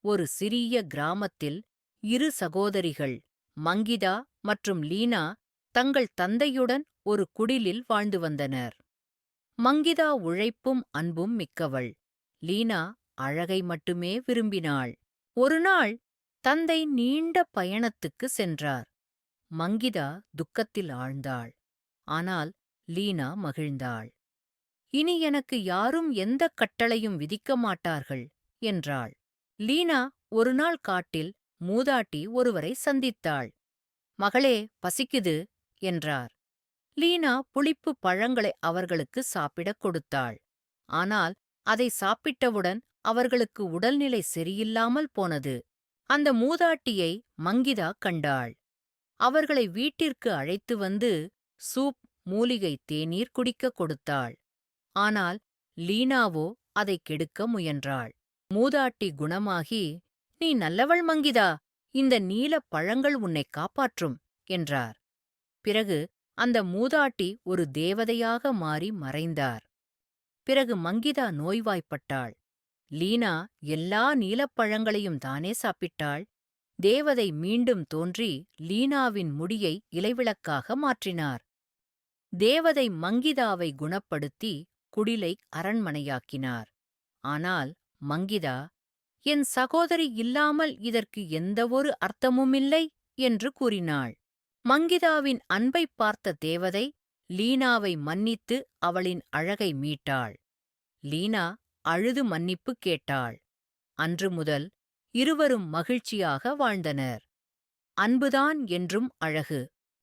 ஒரு சிறிய கிராமத்தில் இரு சகோதரிகள் மங்கிதா மற்றும் லீனா தங்கள் தந்தையுடன் ஒரு குடிலில் வாழ்ந்து வந்தனர். மங்கிதா உழைப்பும் அன்பும் மிக்கவள். லீனா அழகை மட்டுமே விரும்பினாள். ஒருநாள் தந்தை நீண்ட பயணத்துக்கு சென்றார். மங்கிதா துக்கத்தில் ஆழ்ந்தாள். ஆனால் லீனா மகிழ்ந்தாள். இனி எனக்கு யாரும் எந்தக் கட்டளையும் விதிக்க மாட்டார்கள் என்றாள். லீனா ஒருநாள் காட்டில் மூதாட்டி ஒருவரை சந்தித்தாள். மகளே, பசிக்குது என்றார். லீனா புளிப்பு பழங்களை அவர்களுக்கு சாப்பிடக் கொடுத்தாள். ஆனால் அதை சாப்பிட்டவுடன் அவர்களுக்கு உடல்நிலை சரியில்லாமல் போனது. அந்த மூதாட்டியை மங்கிதா கண்டாள். அவர்களை வீட்டிற்கு அழைத்து வந்து சூப், மூலிகை தேநீர் குடிக்கக் கொடுத்தாள். ஆனால் லீனாவோ அதை கெடுக்க முயன்றாள். மூதாட்டி குணமாகி, "நீ நல்லவள் மங்கிதா, இந்த நீலப் பழங்கள் உன்னைக் காப்பாற்றும்" என்றார். பிறகு அந்த மூதாட்டி ஒரு தேவதையாக மாறி மறைந்தார். பிறகு மங்கிதா நோய்வாய்ப்பட்டாள். லீனா எல்லா நீலப்பழங்களையும் தானே சாப்பிட்டாள். தேவதை மீண்டும் தோன்றி லீனாவின் முடியை இலைவிளக்காக மாற்றினார். தேவதை மங்கிதாவை குணப்படுத்தி குடிலை அரண்மனையாக்கினார். ஆனால் மங்கிதா, "என் சகோதரி இல்லாமல் இதற்கு எந்தவொரு அர்த்தமுமில்லை" என்று கூறினாள். மங்கிதாவின் அன்பைப் பார்த்த தேவதை லீனாவை மன்னித்து அவளின் அழகை மீட்டாள். லீனா அழுது மன்னிப்பு கேட்டாள். அன்று முதல் இருவரும் மகிழ்ச்சியாக வாழ்ந்தனர். அன்புதான் என்றும் அழகு.